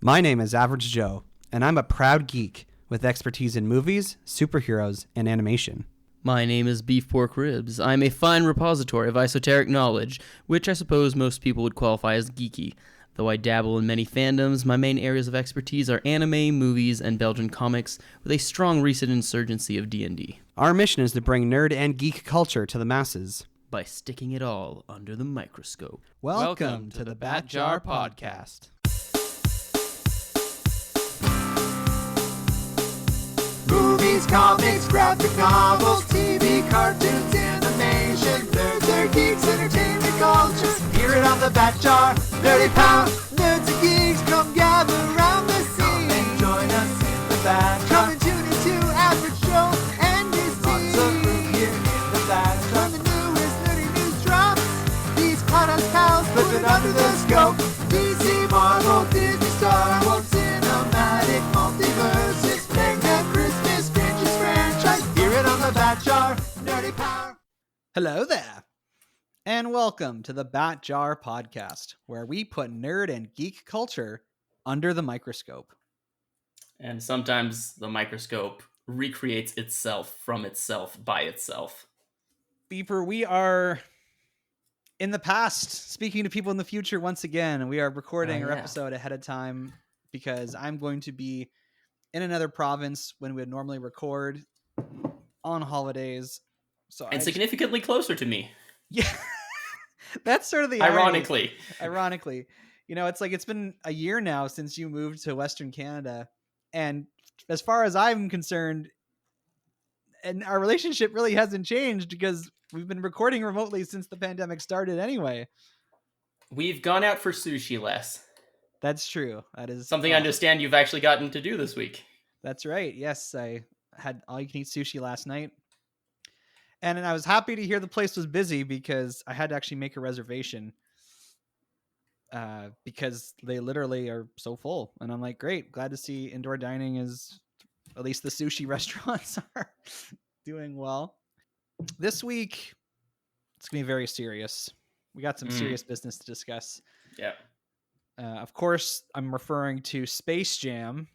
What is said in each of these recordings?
My name is Average Joe, and I'm a proud geek with expertise in movies, superheroes, and animation. My name is Beef Pork Ribs. I'm a fine repository of esoteric knowledge, which I suppose most people would qualify as geeky. Though I dabble in many fandoms, my main areas of expertise are anime, movies, and Belgian comics, with a strong recent insurgency of D&D. Our mission is to bring nerd and geek culture to the masses by sticking it all under the microscope. Welcome to the Bat Jar Podcast. Movies, comics, graphic novels, TV, cartoons, animation, nerds are geeks, entertainment culture. Hear it on the Bat Jar, Nerdy Power. Nerds and geeks, come gather around the scene. Come and join us in the Bat Jar. Come and tune into Average Joe and his team. Lots of room here in the Bat Jar. When the newest nerdy news drops, these podcast pals put it under the scope. DC, Marvel, Disney, Star Wars, cinematic multiverses. Bat Jar, Nerdy Power. Hello there, and welcome to the Bat Jar Podcast, where we put nerd and geek culture under the microscope. And sometimes the microscope recreates itself from itself by itself. Beeper, we are in the past speaking to people in the future once again. We are recording our episode ahead of time because I'm going to be in another province when we would normally record on holidays, so significantly closer to me. Yeah, that's sort of the ironically. You know, it's like it's been a year now since you moved to Western Canada, and as far as I'm concerned, and our relationship really hasn't changed because we've been recording remotely since the pandemic started. Anyway, we've gone out for sushi less. That's true. That is something I understand you've actually gotten to do this week. That's right. Yes, I had all-you-can-eat sushi last night, and I was happy to hear the place was busy because I had to actually make a reservation because they literally are so full. And I'm like, great, glad to see indoor dining is, at least the sushi restaurants are doing well. This week, it's gonna be very serious. We got some serious business to discuss. Yeah. Of course, I'm referring to Space Jam: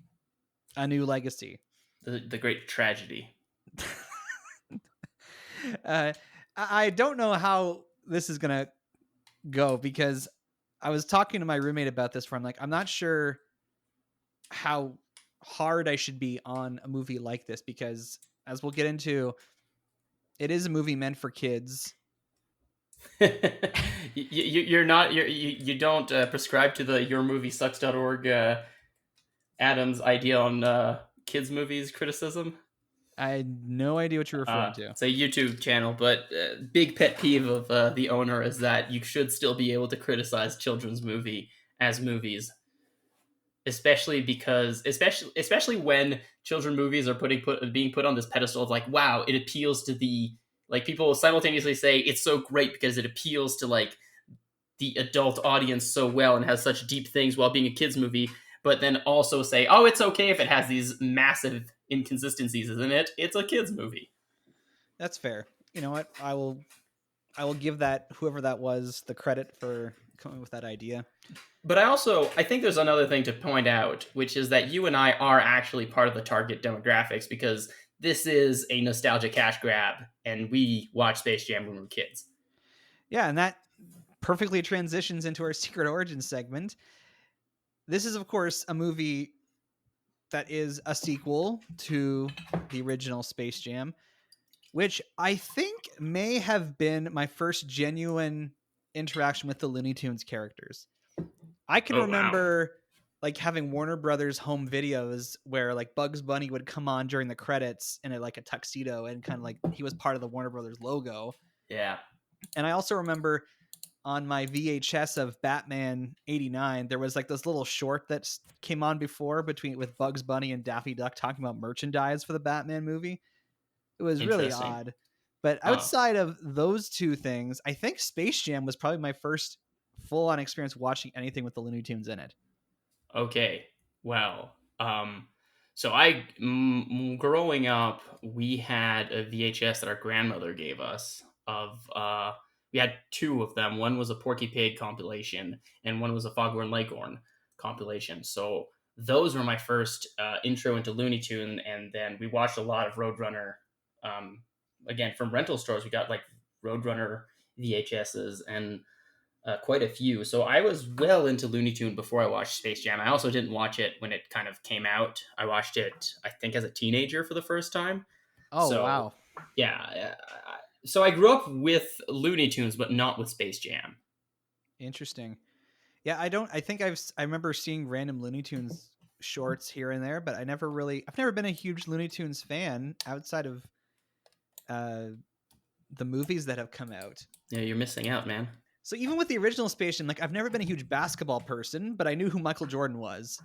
A New Legacy. The great tragedy. I don't know how this is going to go because I was talking to my roommate about this where I'm like, I'm not sure how hard I should be on a movie like this because, as we'll get into, it is a movie meant for kids. You don't prescribe to the yourmoviesucks.org Adam's idea on kids movies criticism. I had no idea what you're referring to. It's a YouTube channel, but big pet peeve of the owner is that you should still be able to criticize children's movie as movies, especially when children movies are being put on this pedestal of like, wow, it appeals to the, like, people simultaneously say it's so great because it appeals to like the adult audience so well and has such deep things while being a kids movie. But then also say, oh, it's okay if it has these massive inconsistencies in it. It's a kid's movie. That's fair. You know what? I will give that, whoever that was, the credit for coming with that idea. But I think there's another thing to point out, which is that you and I are actually part of the target demographics because this is a nostalgia cash grab, and we watched Space Jam when we were kids. Yeah, and that perfectly transitions into our Secret Origins segment. This is, of course, a movie that is a sequel to the original Space Jam, which I think may have been my first genuine interaction with the Looney Tunes characters. I can remember like having Warner Brothers home videos where like Bugs Bunny would come on during the credits in a tuxedo and kind of like he was part of the Warner Brothers logo. Yeah. And I also remember on my VHS of Batman 89, there was like this little short that came on before with Bugs Bunny and Daffy Duck talking about merchandise for the Batman movie. It was really odd. But outside of those two things, I think Space Jam was probably my first full-on experience watching anything with the Looney Tunes in it. Okay. Well, so growing up, we had a VHS that our grandmother gave us of we had two of them. One was a Porky Pig compilation, and one was a Foghorn Leghorn compilation. So those were my first intro into Looney Tune, and then we watched a lot of Roadrunner. Again, from rental stores, we got like Roadrunner VHSs and quite a few. So I was well into Looney Tune before I watched Space Jam. I also didn't watch it when it kind of came out. I watched it, I think, as a teenager for the first time. Oh, So, wow. Yeah. So I grew up with Looney Tunes, but not with Space Jam. Interesting. Yeah, I remember seeing random Looney Tunes shorts here and there, but I've never been a huge Looney Tunes fan outside of the movies that have come out. Yeah, you're missing out, man. So even with the original Space Jam, like I've never been a huge basketball person, but I knew who Michael Jordan was.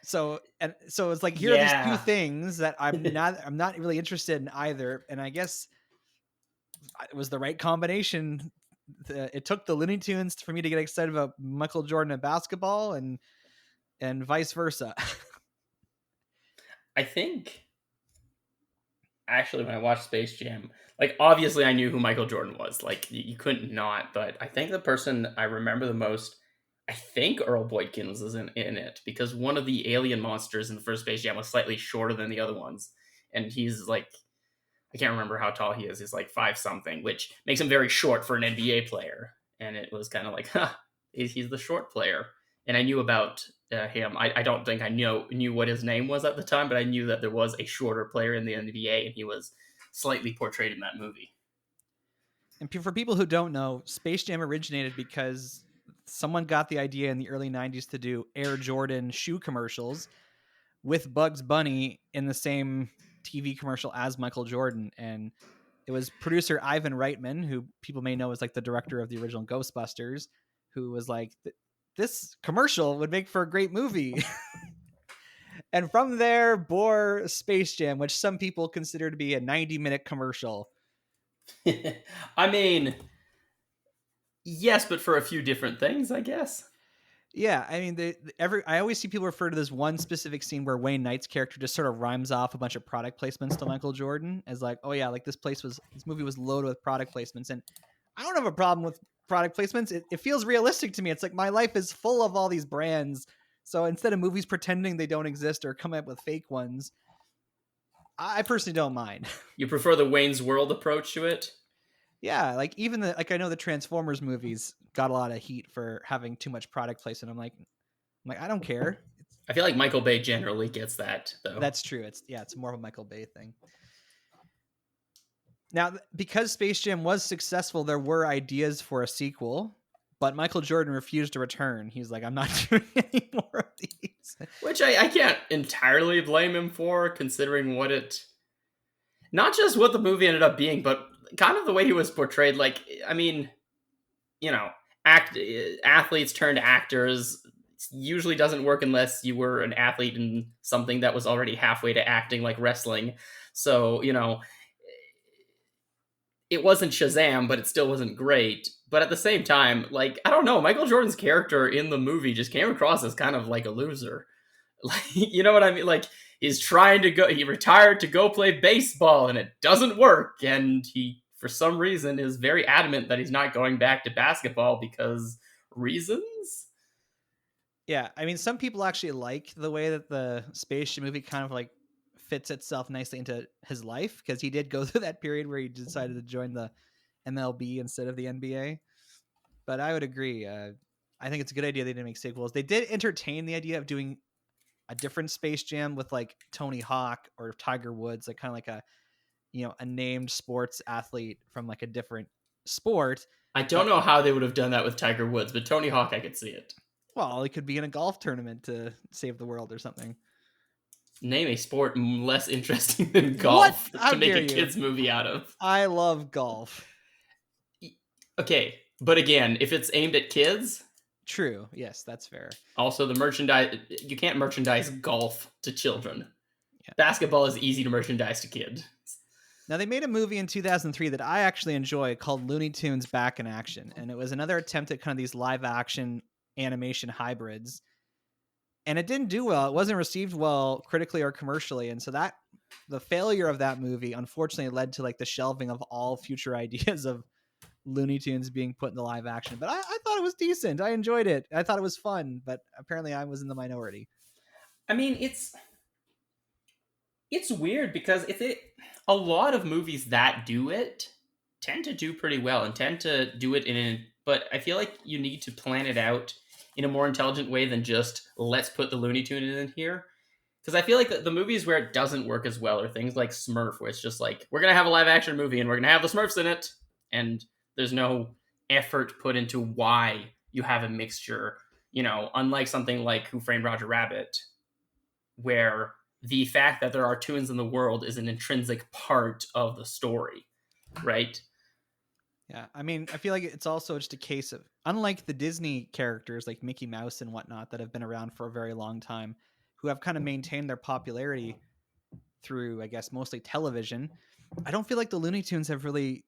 So it's like here are these two things that I'm not really interested in either, and I guess it was the right combination. It took the Looney Tunes for me to get excited about Michael Jordan and basketball, and vice versa. I think actually when I watched Space Jam, like obviously I knew who Michael Jordan was. Like you couldn't not, but I think the person I remember the most, I think Earl Boykins is in it, because one of the alien monsters in the first Space Jam was slightly shorter than the other ones. And he's like, I can't remember how tall he is. He's like 5 something, which makes him very short for an NBA player. And it was kind of like, he's the short player. And I knew about him. I don't think I knew what his name was at the time, but I knew that there was a shorter player in the NBA, and he was slightly portrayed in that movie. And for people who don't know, Space Jam originated because someone got the idea in the early 90s to do Air Jordan shoe commercials with Bugs Bunny in the same TV commercial as Michael Jordan. And it was producer Ivan Reitman, who people may know as like the director of the original Ghostbusters, who was like, this commercial would make for a great movie. And from there bore Space Jam, which some people consider to be a 90-minute commercial. I mean, yes, but for a few different things, I guess. Yeah, I mean, I always see people refer to this one specific scene where Wayne Knight's character just sort of rhymes off a bunch of product placements to Michael Jordan as like, oh yeah, like this movie was loaded with product placements. And I don't have a problem with product placements. It feels realistic to me. It's like my life is full of all these brands. So instead of movies pretending they don't exist or coming up with fake ones, I personally don't mind. You prefer the Wayne's World approach to it? Yeah, like even I know the Transformers movies got a lot of heat for having too much product placement. I'm like, I don't care. I feel like Michael Bay generally gets that, though. That's true. It's more of a Michael Bay thing. Now, because Space Jam was successful, there were ideas for a sequel, but Michael Jordan refused to return. He's like, I'm not doing any more of these. Which I can't entirely blame him for, considering not just what the movie ended up being, but kind of the way he was portrayed. Like, I mean, you know, athletes turned actors usually doesn't work unless you were an athlete in something that was already halfway to acting, like wrestling. So, you know, it wasn't Shazam, but it still wasn't great. But at the same time, like, I don't know, Michael Jordan's character in the movie just came across as kind of like a loser. Like, you know what I mean? Like, he retired to go play baseball, and it doesn't work. And he, for some reason, is very adamant that he's not going back to basketball because reasons? Yeah, I mean, some people actually like the way that the Space Jam movie kind of like fits itself nicely into his life, because he did go through that period where he decided to join the MLB instead of the NBA. But I would agree. I think it's a good idea they didn't make sequels. They did entertain the idea of doing a different Space Jam with like Tony Hawk or Tiger Woods, like kind of like a named sports athlete from like a different sport. I don't know how they would have done that with Tiger Woods, but Tony Hawk, I could see it. Well, he could be in a golf tournament to save the world or something. Name a sport less interesting than golf to make a kids movie out of. I love golf. Okay, but again, if it's aimed at kids... True, yes, that's fair. Also, the merchandise... You can't merchandise golf to children. Yeah. Basketball is easy to merchandise to kids. Now, they made a movie in 2003 that I actually enjoy called Looney Tunes Back in Action. And it was another attempt at kind of these live-action animation hybrids. And it didn't do well. It wasn't received well critically or commercially. And so the failure of that movie, unfortunately, led to like the shelving of all future ideas of Looney Tunes being put into live action. But I thought it was decent. I enjoyed it. I thought it was fun. But apparently I was in the minority. I mean, it's weird because a lot of movies that do it tend to do pretty well and tend to do it but I feel like you need to plan it out in a more intelligent way than just let's put the Looney Tune in here. Because I feel like the movies where it doesn't work as well are things like Smurf, where it's just like, we're going to have a live action movie and we're going to have the Smurfs in it. And there's no effort put into why you have a mixture, unlike something like Who Framed Roger Rabbit, where the fact that there are tunes in the world is an intrinsic part of the story, right? Yeah, I mean, I feel like it's also just a case of, unlike the Disney characters like Mickey Mouse and whatnot that have been around for a very long time, who have kind of maintained their popularity through, I guess, mostly television, I don't feel like the Looney Tunes have really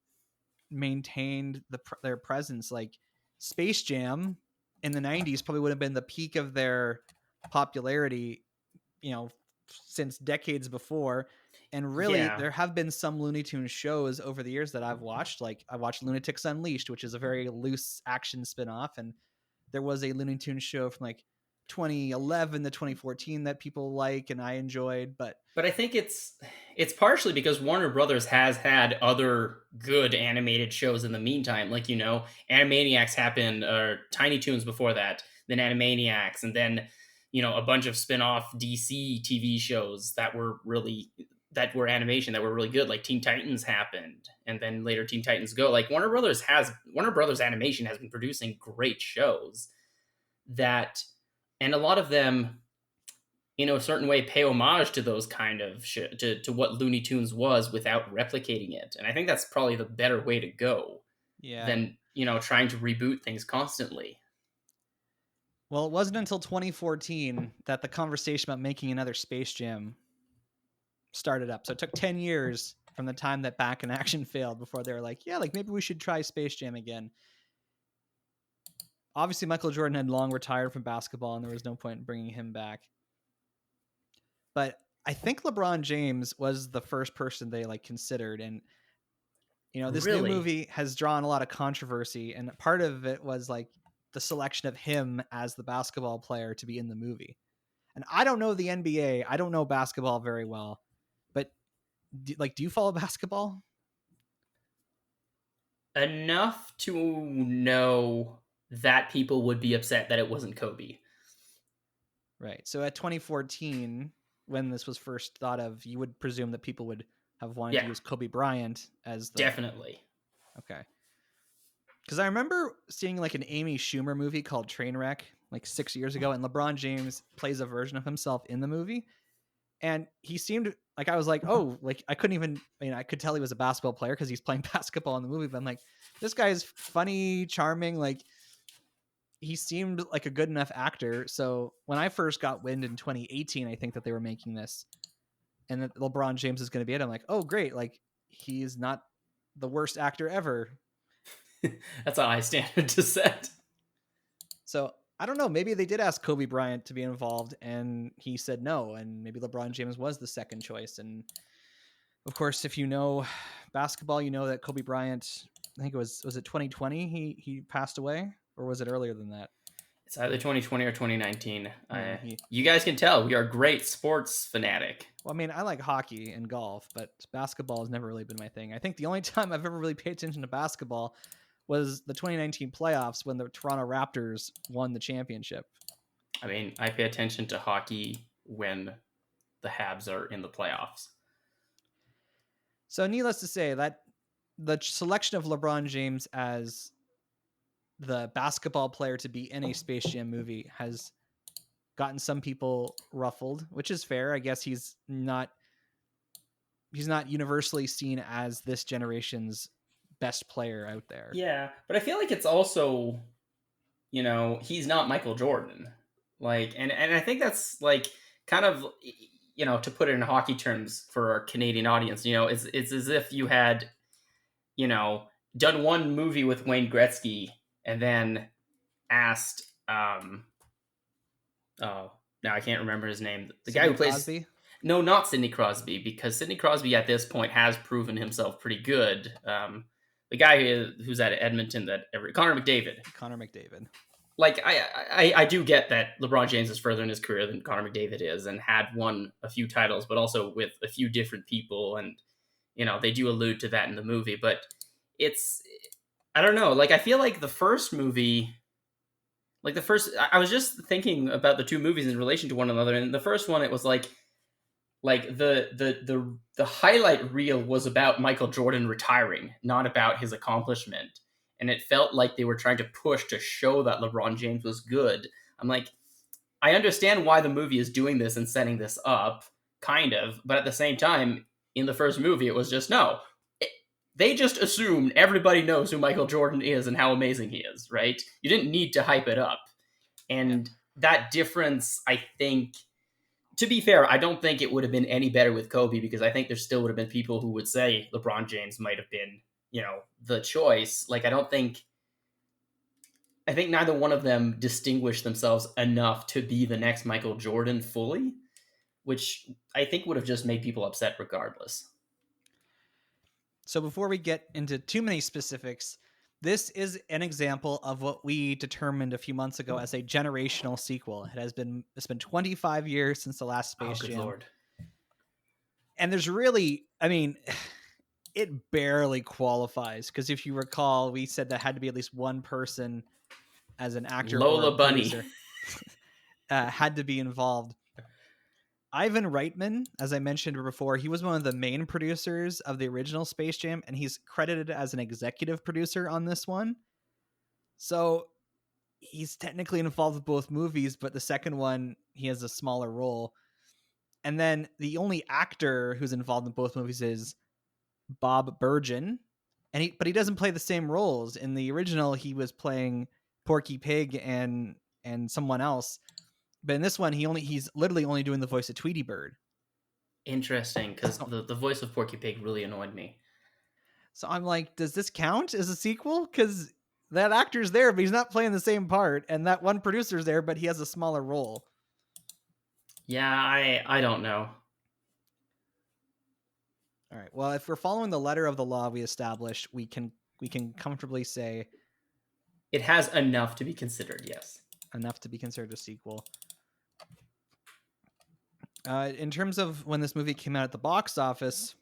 maintained their presence. Like Space Jam in the 90s probably would have been the peak of their popularity, since decades before. And really, Yeah. there have been some Looney Tunes shows over the years that I've watched. Like I watched Lunatics Unleashed, which is a very loose action spin-off. And there was a Looney Tunes show from like 2011 to 2014 that people like and I enjoyed. But I think it's partially because Warner Brothers has had other good animated shows in the meantime. Like, Animaniacs happened, or Tiny Toons before that, then Animaniacs, and then, a bunch of spin-off DC TV shows that were animation that were really good. Like Teen Titans happened, and then later Teen Titans Go. Like Warner Brothers Animation has been producing great shows and a lot of them, in a certain way, pay homage to those kind of to what Looney Tunes was without replicating it. And I think that's probably the better way to go than, trying to reboot things constantly. Well, it wasn't until 2014 that the conversation about making another Space Jam started up. So it took 10 years from the time that Back in Action failed before they were like, yeah, like maybe we should try Space Jam again. Obviously, Michael Jordan had long retired from basketball and there was no point in bringing him back. But I think LeBron James was the first person they considered. And, this new movie has drawn a lot of controversy. And part of it was the selection of him as the basketball player to be in the movie. And I don't know the NBA. I don't know basketball very well, but do you follow basketball? Enough to know that people would be upset that it wasn't Kobe. Right. So at 2014, when this was first thought of, you would presume that people would have wanted to use Kobe Bryant as the... Definitely. Okay. Because I remember seeing an Amy Schumer movie called Trainwreck 6 years ago, and LeBron James plays a version of himself in the movie. And he seemed I was like, oh, I couldn't even, I could tell he was a basketball player because he's playing basketball in the movie. But I'm like, this guy is funny, charming. He seemed like a good enough actor. So when I first got wind in 2018, I think that they were making this and that LeBron James is going to be it. I'm like, oh, great. He's not the worst actor ever. That's a high standard to set. So I don't know. Maybe they did ask Kobe Bryant to be involved and he said no. And maybe LeBron James was the second choice. And of course, if you know basketball, you know that Kobe Bryant, I think was it 2020? He passed away, or was it earlier than that? It's either 2020 or 2019. You guys can tell we are great sports fanatic. Well, I like hockey and golf, but basketball has never really been my thing. I think the only time I've ever really paid attention to basketball was the 2019 playoffs when the Toronto Raptors won the championship. I pay attention to hockey when the Habs are in the playoffs. So needless to say, that the selection of LeBron James as the basketball player to be in a Space Jam movie has gotten some people ruffled, which is fair. I guess he's not universally seen as this generation's best player out there. Yeah, but I feel like it's also, he's not Michael Jordan. And I think that's kind of, to put it in hockey terms for our Canadian audience, it's as if you had, done one movie with Wayne Gretzky and then asked, now I can't remember his name. The Sidney guy who plays Crosby? No, not Sidney Crosby, because Sidney Crosby at this point has proven himself pretty good. The guy who's at Edmonton Connor McDavid. like I do get that LeBron James is further in his career than Connor McDavid is, and had won a few titles, but also with a few different people, and they do allude to that in the movie. But it's I don't know. Like I feel like the first movie, like the first, I was just thinking about the two movies in relation to one another, and the first one it was like the highlight reel was about Michael Jordan retiring, not about his accomplishment. And it felt like they were trying to push to show that LeBron James was good. I'm like, I understand why the movie is doing this and setting this up, kind of, but at the same time, in the first movie, it was just no. They just assumed everybody knows who Michael Jordan is and how amazing he is, right? You didn't need to hype it up. And that difference, I think, to be fair, I don't think it would have been any better with Kobe, because I think there still would have been people who would say LeBron James might have been, the choice. Like, I think neither one of them distinguished themselves enough to be the next Michael Jordan fully, which I think would have just made people upset regardless. So before we get into too many specifics, this is an example of what we determined a few months ago as a generational sequel. It's been 25 years since the last Space Jam. Lord. And there's really, it barely qualifies, because if you recall, we said that had to be at least one person as an actor. Lola or Bunny producer, had to be involved. Ivan Reitman, as I mentioned before, he was one of the main producers of the original Space Jam, and he's credited as an executive producer on this one. So he's technically involved with both movies, but the second one, he has a smaller role. And then the only actor who's involved in both movies is Bob Bergen, but he doesn't play the same roles. In the original, he was playing Porky Pig and someone else. But in this one, he's literally only doing the voice of Tweety Bird. Interesting, because the voice of Porky Pig really annoyed me. So I'm like, does this count as a sequel? Because that actor's there, but he's not playing the same part. And that one producer's there, but he has a smaller role. Yeah, I don't know. All right. Well, if we're following the letter of the law we established, we can comfortably say it has enough to be considered. Yes, enough to be considered a sequel. In terms of when this movie came out at the box office,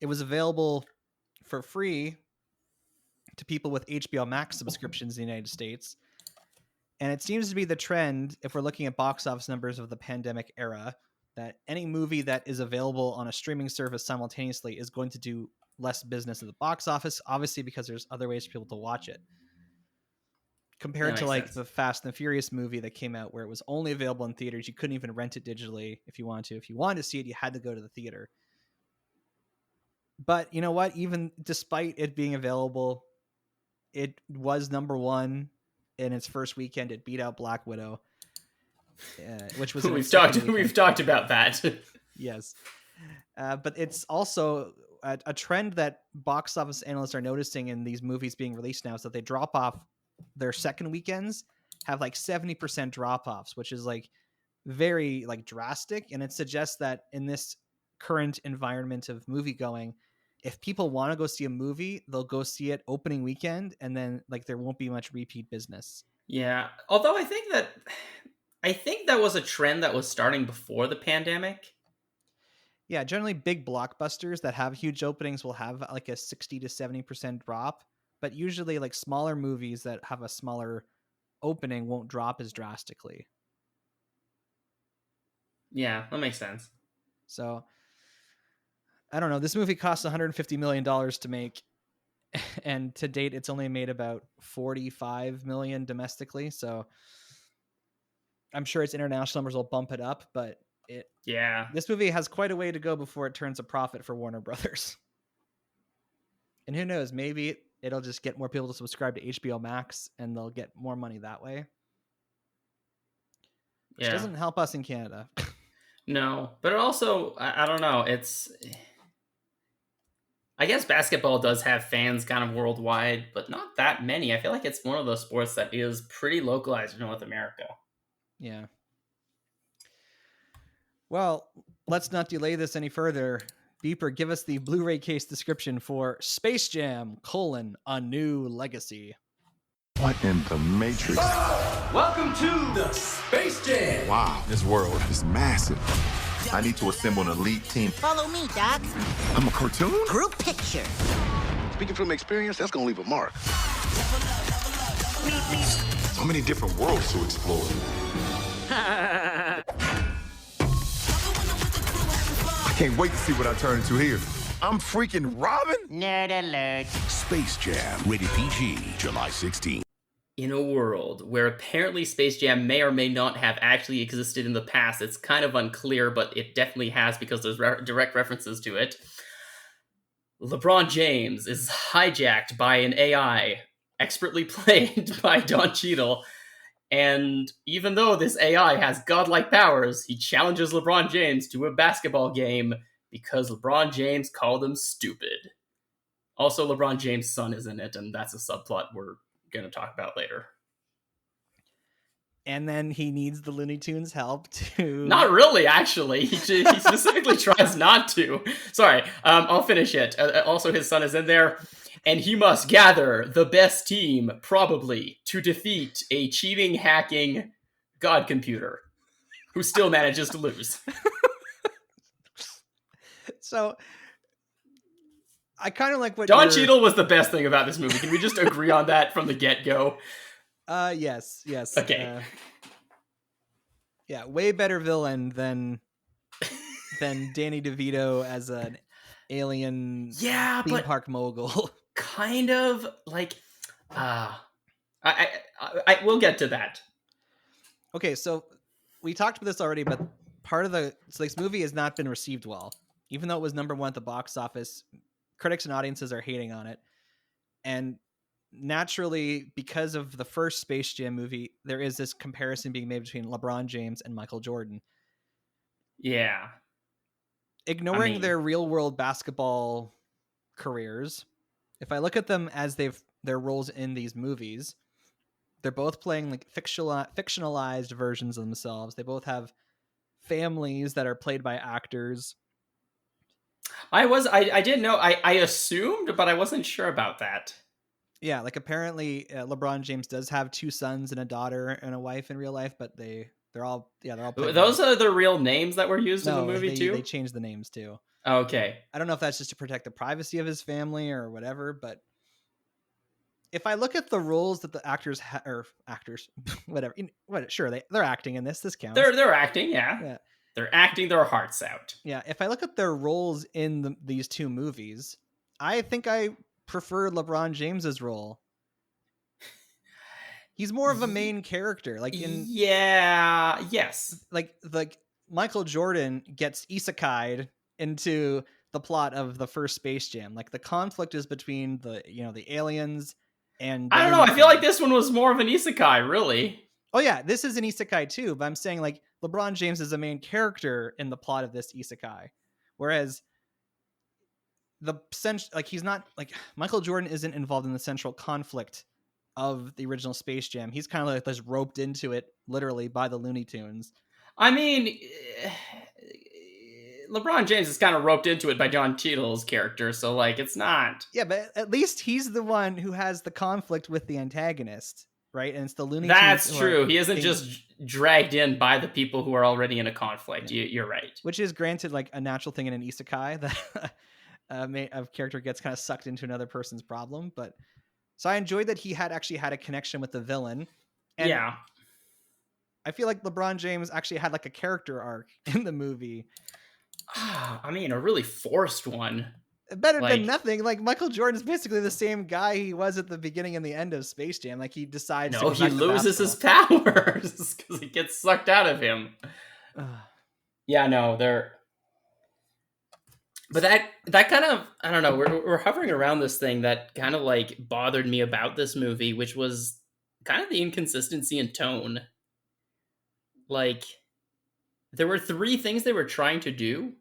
it was available for free to people with HBO Max subscriptions in the United States. And it seems to be the trend, if we're looking at box office numbers of the pandemic era, that any movie that is available on a streaming service simultaneously is going to do less business at the box office, obviously because there's other ways for people to watch it. Compared to like the Fast and the Furious movie that came out where it was only available in theaters. You couldn't even rent it digitally if you wanted to. If you wanted to see it, you had to go to the theater. But you know what? Even despite it being available, it was number one in its first weekend. It beat out Black Widow, which was we've talked about that. Yes, but it's also a trend that box office analysts are noticing in these movies being released now, is that they drop off. Their second weekends have like 70% drop-offs, which is like very like drastic. And it suggests that in this current environment of movie going, if people want to go see a movie, they'll go see it opening weekend, and then like there won't be much repeat business. Yeah. Although I think that was a trend that was starting before the pandemic. Yeah, generally big blockbusters that have huge openings will have like a 60 to 70% drop. But usually like smaller movies that have a smaller opening won't drop as drastically. Yeah, that makes sense. So I don't know. This movie cost $150 million to make. And to date, it's only made about $45 million domestically. So I'm sure its international numbers will bump it up. But this movie has quite a way to go before it turns a profit for Warner Brothers. And who knows, maybe it'll just get more people to subscribe to HBO Max and they'll get more money that way. Which doesn't help us in Canada. No, but it also, I don't know, I guess basketball does have fans kind of worldwide, but not that many. I feel like it's one of those sports that is pretty localized in North America. Yeah. Well, let's not delay this any further. Beeper, give us the Blu-ray case description for Space Jam: A New Legacy. What in the Matrix? Welcome to the Space Jam. Wow, this world is massive. I need to assemble an elite team. Follow me, Doc. I'm a cartoon? Group picture. Speaking from experience, that's gonna leave a mark. So many different worlds to explore. I can't wait to see what I turn into here. I'm freaking Robin? Nerd alert. Space Jam, rated PG, July 16. In a world where apparently Space Jam may or may not have actually existed in the past, it's kind of unclear, but it definitely has because there's direct references to it. LeBron James is hijacked by an AI, expertly played by Don Cheadle, and even though this AI has godlike powers, he challenges LeBron James to a basketball game because LeBron James called him stupid. Also, LeBron James' son is in it, and that's a subplot we're going to talk about later. And then he needs the Looney Tunes' help to... Not really, actually. He specifically tries not to. Sorry, I'll finish it. Also, his son is in there, and he must gather the best team, probably, to defeat a cheating, hacking god computer who still manages to lose. So, I kind of like what Don Cheadle was the best thing about this movie. Can we just agree on that from the get-go? Yes. Okay. Yeah, way better villain than Danny DeVito as an alien theme park mogul. Kind of like, I we'll get to that. Okay, so we talked about this already, but so this movie has not been received well, even though it was #1 at the box office. Critics and audiences are hating on it, and naturally, because of the first Space Jam movie, there is this comparison being made between LeBron James and Michael Jordan. Yeah. Ignoring their real world basketball careers, if I look at them as their roles in these movies, they're both playing like fictionalized versions of themselves. They both have families that are played by actors. I didn't know. I assumed, but I wasn't sure about that. Yeah, like apparently LeBron James does have 2 sons and a daughter and a wife in real life, but they're all Those are the real names that were used in the movie too? They changed the names too. Okay. I don't know if that's just to protect the privacy of his family or whatever, but if I look at the roles that the actors whatever, sure, they're acting in this counts. They're acting, yeah. They're acting their hearts out. Yeah, if I look at their roles in these 2 movies, I think I prefer LeBron James's role. He's more of a main character, like in yes, like Michael Jordan gets isekai'd into the plot of the first Space Jam. Like the conflict is between the aliens and I don't know. I feel like this one was more of an isekai, really. Oh yeah, this is an isekai too, but I'm saying like LeBron James is a main character in the plot of this isekai, whereas he's not like Michael Jordan isn't involved in the central conflict of the original Space Jam. He's kind of like just roped into it literally by the Looney Tunes. I mean, LeBron James is kind of roped into it by Don Cheadle's character, so like it's not. Yeah, but at least he's the one who has the conflict with the antagonist, right? And it's the Looney Tunes. That's true. He isn't just dragged in by the people who are already in a conflict. Yeah. You're right. Which is granted like a natural thing in an isekai that a character gets kind of sucked into another person's problem, but so I enjoyed that he actually had a connection with the villain. And yeah. I feel like LeBron James actually had like a character arc in the movie. I mean, a really forced one. Better than nothing. Like Michael Jordan is basically the same guy he was at the beginning and the end of Space Jam. Like he decides he loses his powers because he gets sucked out of him. Yeah, no, they're... But that kind of, I don't know, we're hovering around this thing that kind of like bothered me about this movie, which was kind of the inconsistency in tone. Like, there were 3 things they were trying to do,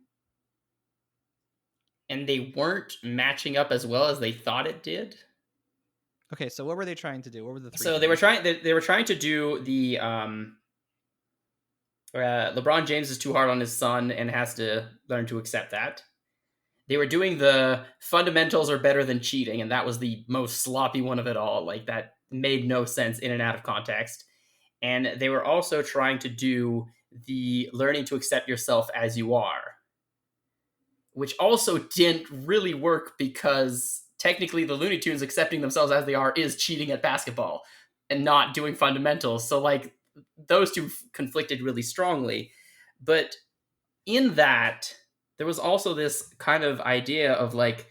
and they weren't matching up as well as they thought it did. Okay, so what were they trying to do? What were the 3 So things? they were trying to do the LeBron James is too hard on his son and has to learn to accept that. They were doing the fundamentals are better than cheating, and that was the most sloppy one of it all. Like that made no sense in and out of context. And they were also trying to do the learning to accept yourself as you are, which also didn't really work because technically the Looney Tunes accepting themselves as they are is cheating at basketball and not doing fundamentals. So like those two conflicted really strongly. But in that, there was also this kind of idea of like,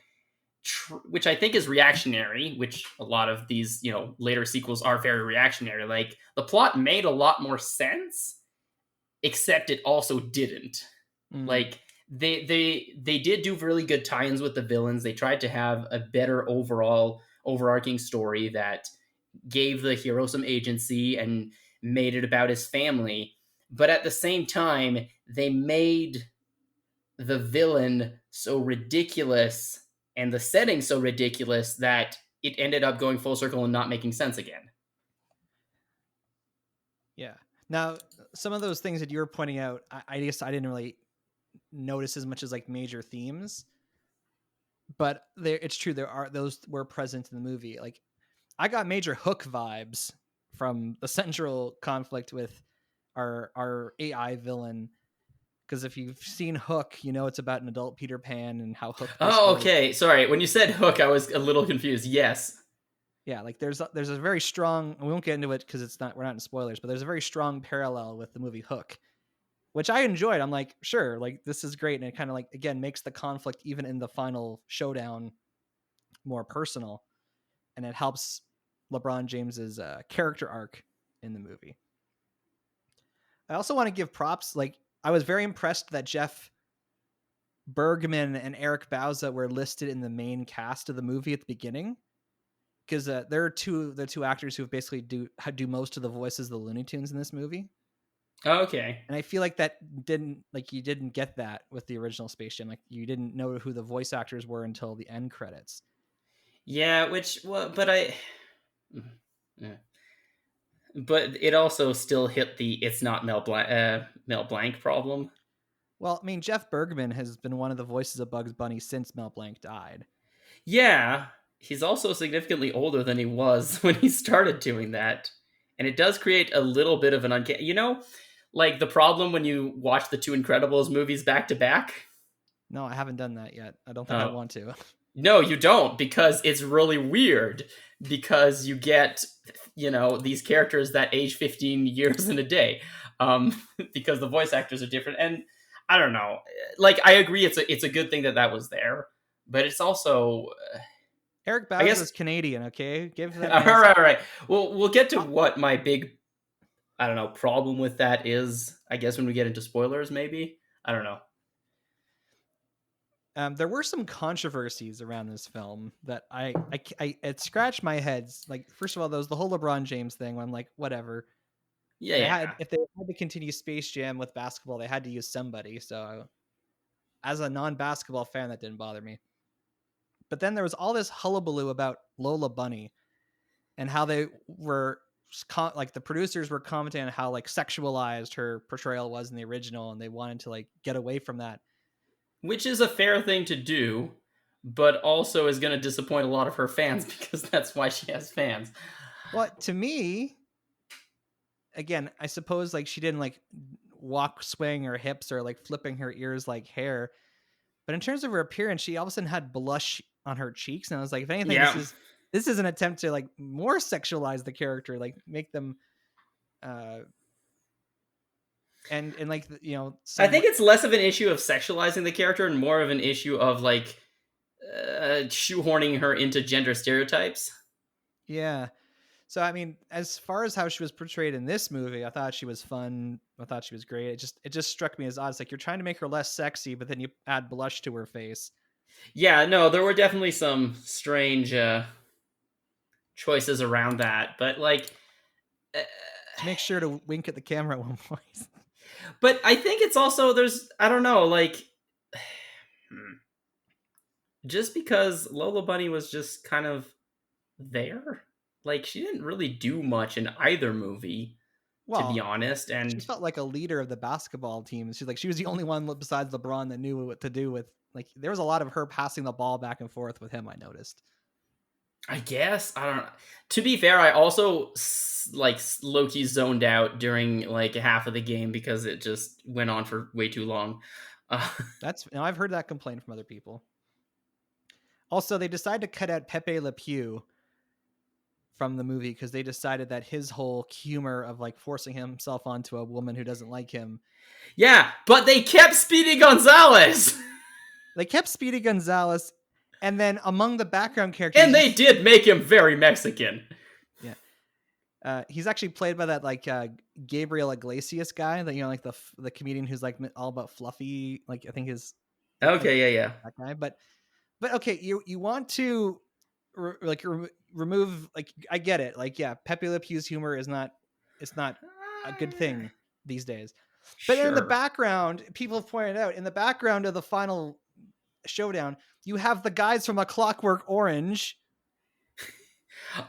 which I think is reactionary, which a lot of these, later sequels are very reactionary. Like the plot made a lot more sense, except it also didn't. Like they did do really good tie-ins with the villains. They tried to have a better overall overarching story that gave the hero some agency and made it about his family. But at the same time, they made the villain so ridiculous and the setting so ridiculous that it ended up going full circle and not making sense again. Yeah. Now, some of those things that you were pointing out, I guess I didn't really notice as much as like major themes, but it's true. Those were present in the movie. Like I got major Hook vibes from the central conflict with our AI villain. Because if you've seen Hook, it's about an adult Peter Pan and how Hook. Oh, okay. Sorry. When you said Hook, I was a little confused. Yes. Yeah, like there's a very strong. We won't get into it because we're not in spoilers, but there's a very strong parallel with the movie Hook, which I enjoyed. I'm like, sure, like this is great, and it kind of like again makes the conflict even in the final showdown more personal, and it helps LeBron James's character arc in the movie. I also want to give props. Like I was very impressed that Jeff Bergman and Eric Bauza were listed in the main cast of the movie at the beginning. Because they're the two actors who basically do most of the voices of the Looney Tunes in this movie. Oh, okay. And I feel like you didn't get that with the original Space Jam. Like you didn't know who the voice actors were until the end credits. Yeah, but it also still hit the it's not Mel Blanc problem. Well, I mean, Jeff Bergman has been one of the voices of Bugs Bunny since Mel Blanc died. Yeah. He's also significantly older than he was when he started doing that. And it does create a little bit of an like the problem when you watch the two Incredibles movies back to back. No, I haven't done that yet. I don't think I want to. No, you don't, because it's really weird because you get, these characters that age 15 years in a day because the voice actors are different. And I don't know, like, I agree. It's a good thing that was there, but it's also, Eric Bauza is Canadian, okay? Give that. All right. Well, we'll get to what my big, problem with that is, I guess, when we get into spoilers, maybe. I don't know. There were some controversies around this film that it scratched my head. Like, first of all, there was the whole LeBron James thing. Where I'm like, whatever. Yeah. If they had to continue Space Jam with basketball, they had to use somebody. So, as a non-basketball fan, that didn't bother me. But then there was all this hullabaloo about Lola Bunny and how they were like the producers were commenting on how like sexualized her portrayal was in the original, and they wanted to like get away from that. Which is a fair thing to do, but also is going to disappoint a lot of her fans because that's why she has fans. Well, to me, again, I suppose like she didn't like swaying her hips or like flipping her ears like hair. But in terms of her appearance, she all of a sudden had blush on her cheeks. And I was like, if anything, this is an attempt to like more sexualize the character, like make them and like, I think it's less of an issue of sexualizing the character and more of an issue of like shoehorning her into gender stereotypes. Yeah. So, I mean, as far as how she was portrayed in this movie, I thought she was fun. I thought she was great. It just struck me as odd. It's like you're trying to make her less sexy, but then you add blush to her face. Yeah, no, there were definitely some strange choices around that. But like, make sure to wink at the camera at one point. But I think it's also I don't know, like, just because Lola Bunny was just kind of there. Like, she didn't really do much in either movie, to be honest. And she felt like a leader of the basketball team. She was the only one besides LeBron that knew what to do with. Like, there was a lot of her passing the ball back and forth with him, I noticed. I guess I don't know. To be fair, I also like low-key zoned out during like half of the game because it just went on for way too long. Uh, I've heard that complaint from other people. Also, they decided to cut out Pepe Le Pew from the movie because they decided that his whole humor of like forcing himself onto a woman who doesn't like him. yeah, but they kept Speedy Gonzalez. They kept Speedy Gonzalez, and then among the background characters, And they did make him very Mexican. He's actually played by that like Gabriel Iglesias guy, that like the comedian who's like all about fluffy, like I think is Okay, yeah. that guy. But okay, you want to remove, like, I get it, like, yeah, Pepe Le Pew's humor is not a good thing these days. But in the background, people have pointed out, in the background of the final showdown, you have the guys from A Clockwork Orange.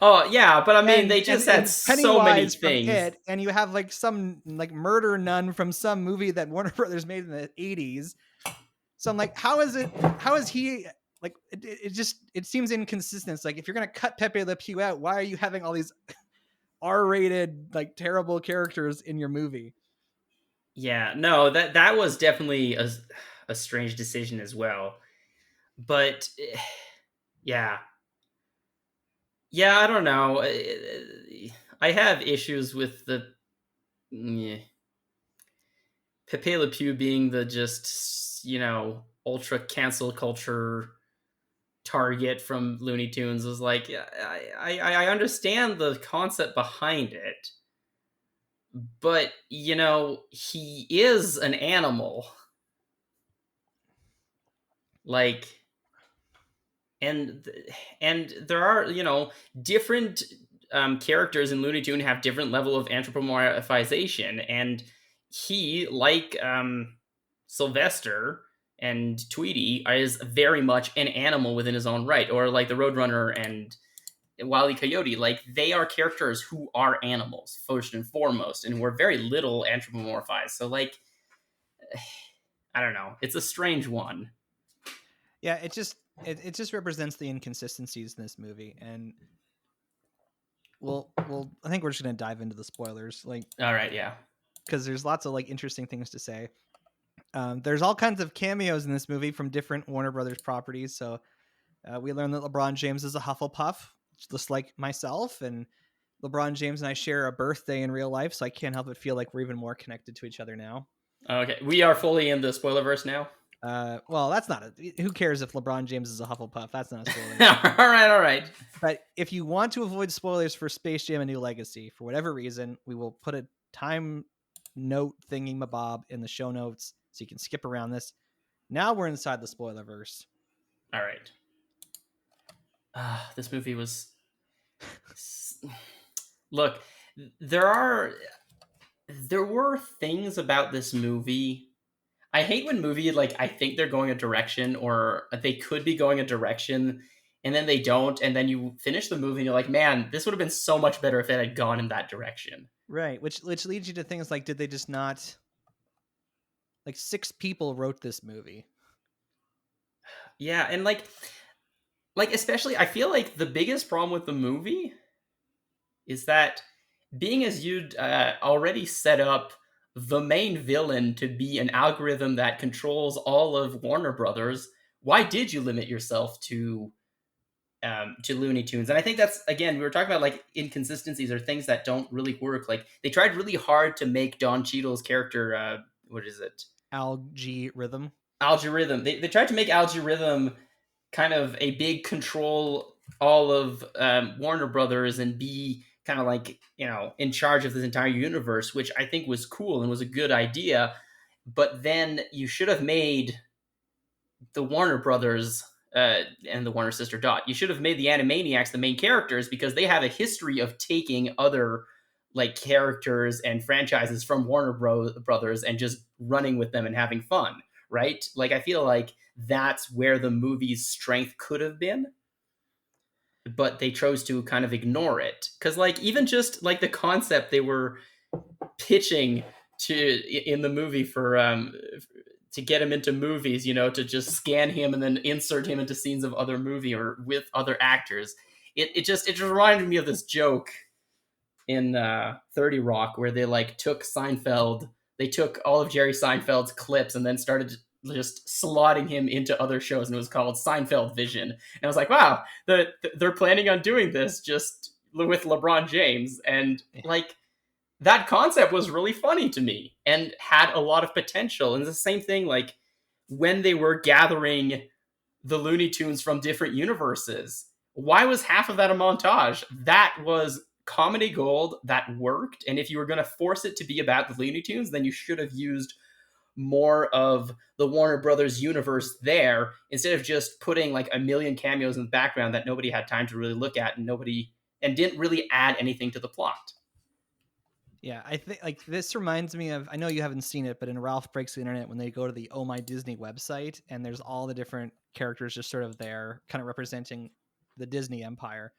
Oh yeah, but I mean, they just had so many things. And you have like some like murder nun from some movie that Warner Brothers made in the 80s. So I'm like, how is he like? It seems inconsistent. It's like, if you're gonna cut Pepe Le Pew out, why are you having all these R-rated like terrible characters in your movie? Yeah, no, that was definitely a strange decision as well. But yeah, I don't know. I have issues with the Pepe Le Pew being the just ultra cancel culture target from Looney Tunes. Was like, I understand the concept behind it, but he is an animal, like, and there are different characters in Looney Tune have different level of anthropomorphization, and he, like Sylvester and Tweety, is very much an animal within his own right, or like the Roadrunner and Wile E. Coyote. Like, they are characters who are animals first and foremost, and we're very little anthropomorphized. So like, I don't know, it's a strange one. Yeah, it just represents the inconsistencies in this movie. And well, I think we're just gonna dive into the spoilers, like, all right, yeah, because there's lots of like interesting things to say. There's all kinds of cameos in this movie from different Warner Brothers properties. So we learned that LeBron James is a Hufflepuff, just like myself, and LeBron James and I share a birthday in real life, so I can't help but feel like we're even more connected to each other now. Okay, we are fully in the spoilerverse now. Well, that's not who cares if LeBron James is a Hufflepuff? That's not a spoiler. all right. But if you want to avoid spoilers for Space Jam: A New Legacy, for whatever reason, we will put a time note thingy-mabob in the show notes, so you can skip around this. Now we're inside the spoilerverse. All right. This movie was... Look, there were things about this movie. I hate when movie, like, I think they're going a direction, or they could be going a direction, and then they don't, and then you finish the movie and you're like, man, this would have been so much better if it had gone in that direction. Right, which leads you to things like, did they just not... Like, 6 people wrote this movie. Yeah, and like especially, I feel like the biggest problem with the movie is that, being as you'd already set up the main villain to be an algorithm that controls all of Warner Brothers, why did you limit yourself to Looney Tunes? And I think that's, again, we were talking about like inconsistencies or things that don't really work. Like, they tried really hard to make Don Cheadle's character, what is it? Algorithm. They tried to make Algorithm kind of a big control all of Warner Brothers and be kind of like, in charge of this entire universe, which I think was cool and was a good idea. But then you should have made the Warner Brothers and the Warner sister Dot, you should have made the Animaniacs the main characters, because they have a history of taking other like characters and franchises from Warner Brothers and just running with them and having fun, right? Like, I feel like that's where the movie's strength could have been, but they chose to kind of ignore it. Because like, even just like the concept they were pitching in the movie for to get him into movies, to just scan him and then insert him into scenes of other movie or with other actors, it just reminded me of this joke in 30 Rock where they like took all of Jerry Seinfeld's clips and then started just slotting him into other shows, and it was called Seinfeld Vision. And I was like, wow, they're planning on doing this just with LeBron James, and like that concept was really funny to me and had a lot of potential. And it's the same thing like when they were gathering the Looney Tunes from different universes. Why was half of that a montage? That was comedy gold that worked. And if you were going to force it to be about the Looney Tunes, then you should have used more of the Warner Brothers universe there instead of just putting like a million cameos in the background that nobody had time to really look at and didn't really add anything to the plot. Yeah, I think like this reminds me of, I know you haven't seen it, but in Ralph Breaks the Internet, when they go to the Oh My Disney website and there's all the different characters just sort of there kind of representing the Disney empire.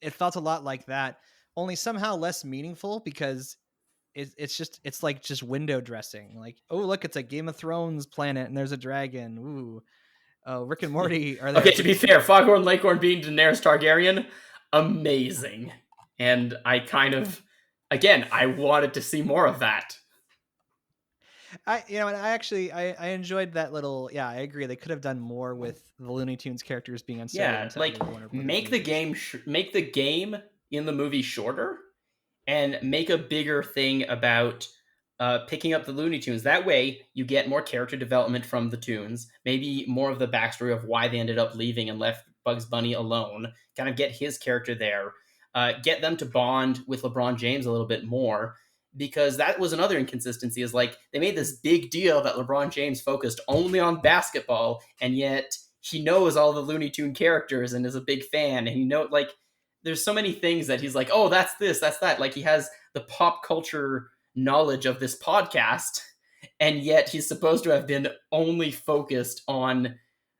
It felt a lot like that, only somehow less meaningful because it's like just window dressing. Like, oh, look, it's a Game of Thrones planet and there's a dragon. Ooh. Oh, Rick and Morty are there. Okay, to be fair, Foghorn Leghorn being Daenerys Targaryen, amazing. And I kind of, again, I wanted to see more of that. And I enjoyed that little. Yeah, I agree. They could have done more with the Looney Tunes characters being inserted. Yeah, like make the game in the movie shorter, and make a bigger thing about picking up the Looney Tunes. That way, you get more character development from the Tunes. Maybe more of the backstory of why they ended up leaving and left Bugs Bunny alone. Kind of get his character there. Get them to bond with LeBron James a little bit more. Because that was another inconsistency, is like they made this big deal that LeBron James focused only on basketball, and yet he knows all the Looney Tune characters and is a big fan, and like there's so many things that he's like, oh, that's this, that's that. Like he has the pop culture knowledge of this podcast, and yet he's supposed to have been only focused on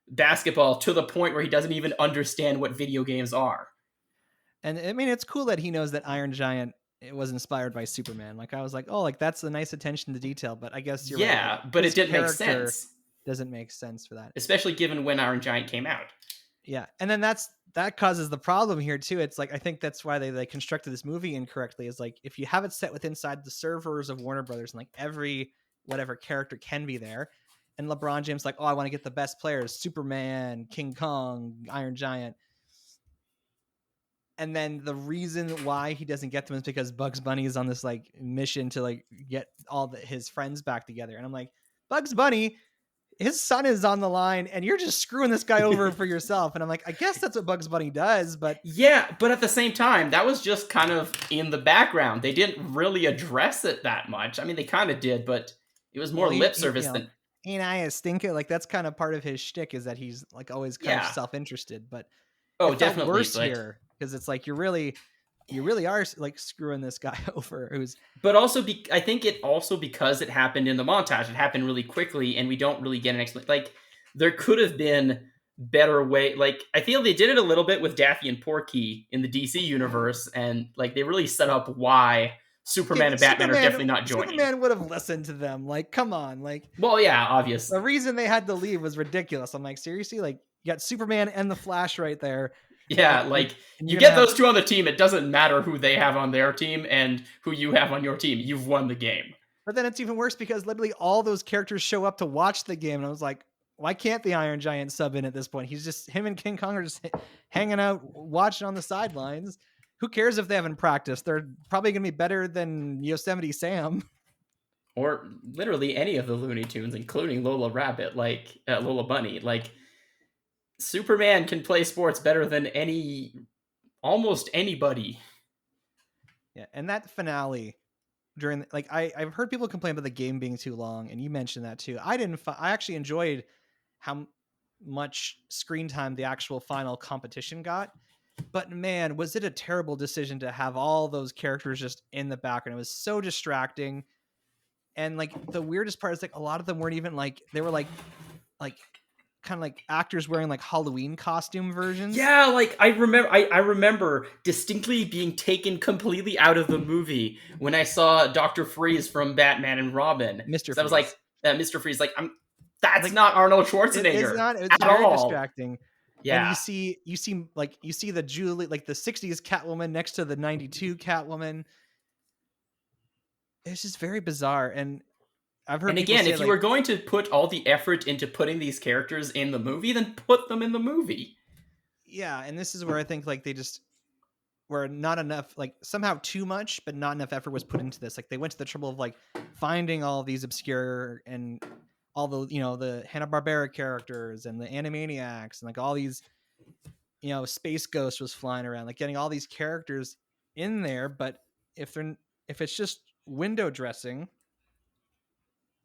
basketball to the point where he doesn't even understand what video games are. And I mean, it's cool that he knows that Iron Giant, it was inspired by Superman. Like I was like, oh, like that's a nice attention to detail, but I guess you're right. Like, but it didn't make sense. Doesn't make sense for that. Especially given when Iron Giant came out. Yeah. And then that causes the problem here too. It's like, I think that's why they constructed this movie incorrectly, is like, if you have it set within inside the servers of Warner Brothers and like every whatever character can be there, and LeBron James like, oh, I want to get the best players, Superman, King Kong, Iron Giant. And then the reason why he doesn't get them is because Bugs Bunny is on this like mission to like get all his friends back together. And I'm like, Bugs Bunny, his son is on the line and you're just screwing this guy over for yourself. And I'm like, I guess that's what Bugs Bunny does, but yeah, but at the same time, that was just kind of in the background. They didn't really address it that much. I mean, they kind of did, but it was more lip service than. Ain't I a stinker? Like that's kind of part of his shtick, is that he's like always kind of self-interested, but definitely worse here. Because it's like you really are like screwing this guy over. But also, I think it also because it happened in the montage. It happened really quickly, and we don't really get an explanation. Like there could have been better way. Like I feel they did it a little bit with Daffy and Porky in the DC universe, and like they really set up why Superman and Batman are definitely not joining. Superman would have listened to them. Like, come on, like. Well, yeah, obviously. The reason they had to leave was ridiculous. I'm like, seriously, like you got Superman and the Flash right there. Yeah, like you get those two on the team. It doesn't matter who they have on their team and who you have on your team. You've won the game. But then it's even worse because literally all those characters show up to watch the game. And I was like, why can't the Iron Giant sub in at this point? He's just, him and King Kong are just hanging out, watching on the sidelines. Who cares if they haven't practiced? They're probably going to be better than Yosemite Sam. Or literally any of the Looney Tunes, including Lola Rabbit, like Lola Bunny. Like, Superman can play sports better than almost anybody. Yeah, and that finale during I've heard people complain about the game being too long, and you mentioned that too. I actually enjoyed how much screen time the actual final competition got, but man, was it a terrible decision to have all those characters just in the background. It was so distracting, and like the weirdest part is like a lot of them weren't even like, they were like kind of like actors wearing like Halloween costume versions. Yeah, like I remember distinctly being taken completely out of the movie when I saw Dr. Freeze from Batman and Robin. Mr. Freeze. I was like, Mr. Freeze, like that's like, not Arnold Schwarzenegger. It's very distracting. Yeah. And you see the Julie, like the 60s Catwoman next to the 92 Catwoman. It's just very bizarre. And I've heard And people again, say if you like, were going to put all the effort into putting these characters in the movie, then put them in the movie. yeah, and this is where I think like they just were not enough, like somehow too much, but not enough effort was put into this. Like they went to the trouble of like finding all these obscure and all the, you know, the Hanna-Barbera characters and the Animaniacs and like all these, you know, Space Ghost was flying around, like getting all these characters in there. But if it's just window dressing,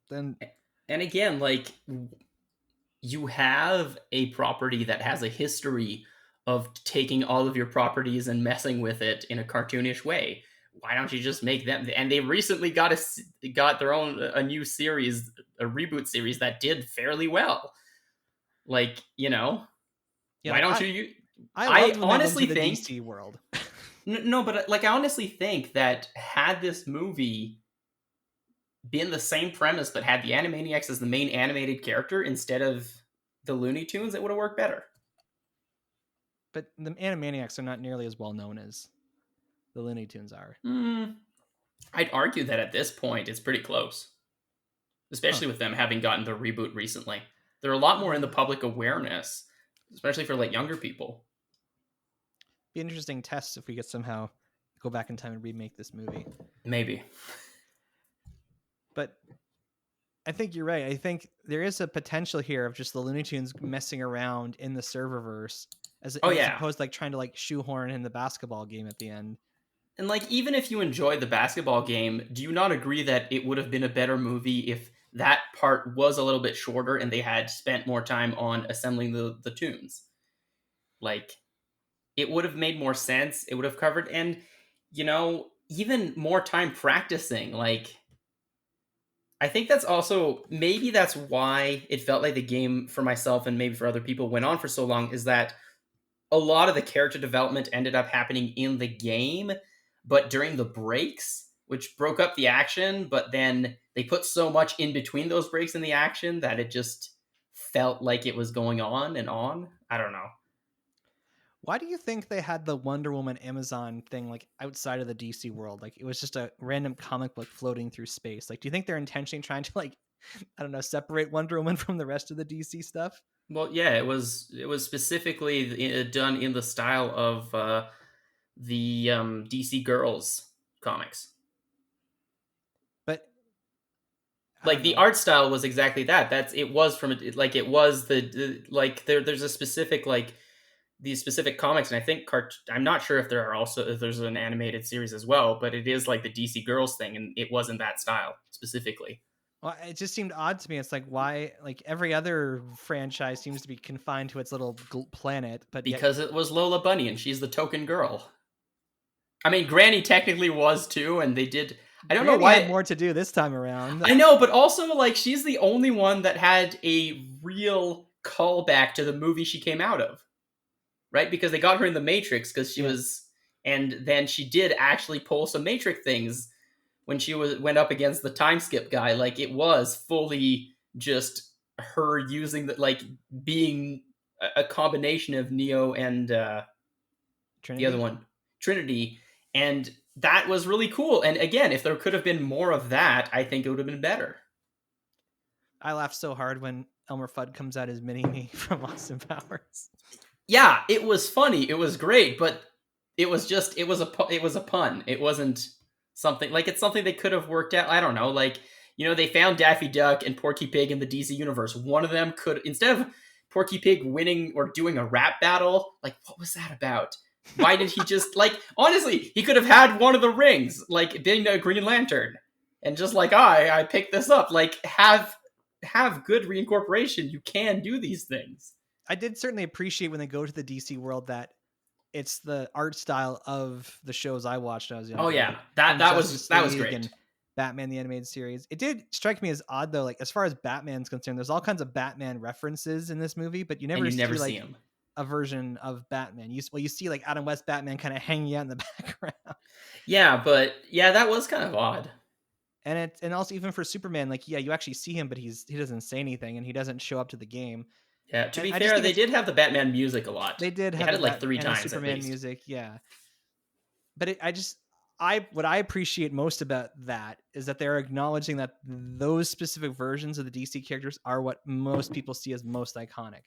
then And again, like, you have a property that has a history of taking all of your properties and messing with it in a cartoonish way. Why don't you just make them? And they recently got their own a new series, a reboot series that did fairly well. Like, you know, yeah, why like, don't you? I loved when honestly they went think to the DC world. no, but like I honestly think that had this movie been the same premise but had the Animaniacs as the main animated character instead of the Looney Tunes, it would have worked better. But the Animaniacs are not nearly as well known as the Looney Tunes are. I'd argue that at this point it's pretty close, especially with them having gotten the reboot recently. They're a lot more in the public awareness, especially for like younger people. Be an interesting test if we could somehow go back in time and remake this movie. Maybe. But I think you're right. I think there is a potential here of just the Looney Tunes messing around in the serververse as opposed to like trying to like shoehorn in the basketball game at the end. And like, even if you enjoyed the basketball game, do you not agree that it would have been a better movie if that part was a little bit shorter and they had spent more time on assembling the tunes? Like, it would have made more sense. It would have covered, and, you know, even more time practicing. Like, I think that's also, maybe that's why it felt like the game for myself and maybe for other people went on for so long, is that a lot of the character development ended up happening in the game, but during the breaks, which broke up the action, but then they put so much in between those breaks in the action that it just felt like it was going on and on. I don't know. Why do you think they had the Wonder Woman Amazon thing like outside of the DC world? Like it was just a random comic book floating through space. Like, do you think they're intentionally trying to like, I don't know, separate Wonder Woman from the rest of the DC stuff? Well, yeah, it was specifically done in the style of the DC Girls comics. But like the art style was exactly that. It was from like it was like there's a specific like these specific comics, and I think I'm not sure if if there's an animated series as well, but it is like the DC Girls thing, and it wasn't that style specifically. Well, it just seemed odd to me. It's like, why, like every other franchise seems to be confined to its little planet, but because it was Lola Bunny and she's the token girl. I mean, Granny technically was too, and they did. I don't know why had more to do this time around. I know, but also like she's the only one that had a real callback to the movie she came out of. Right? Because they got her in the Matrix because she was, and then she did actually pull some Matrix things when she went up against the time skip guy. Like it was fully just her using like being a combination of Neo and Trinity? The other one, Trinity, and that was really cool. And again, if there could have been more of that, I think it would have been better. I laughed so hard when Elmer Fudd comes out as Mini-Me from Austin Powers. Yeah, it was funny. It was great, but it was a pun. It wasn't something like it's something they could have worked out. I don't know. Like, you know, they found Daffy Duck and Porky Pig in the DC universe. One of them could, instead of Porky Pig winning or doing a rap battle, like what was that about? Why did he just like, honestly, he could have had one of the rings, like being a Green Lantern and just like, I picked this up. Like have good reincorporation. You can do these things. I did certainly appreciate when they go to the DC world that it's the art style of the shows I watched when I was young. Oh yeah, that was great. And Batman the Animated Series. It did strike me as odd though, like as far as Batman's concerned, there's all kinds of Batman references in this movie, but you never see him. A version of Batman. You see like Adam West Batman kind of hanging out in the background. Yeah, but yeah, that was kind of odd. And also even for Superman, like you actually see him, but he doesn't say anything and he doesn't show up to the game. Yeah, to And be I just fair, think they it's- did have the Batman music a lot. They did They have had it like that 3 and the times at Superman least. music, yeah. But what I appreciate most about that is that they're acknowledging that those specific versions of the DC characters are what most people see as most iconic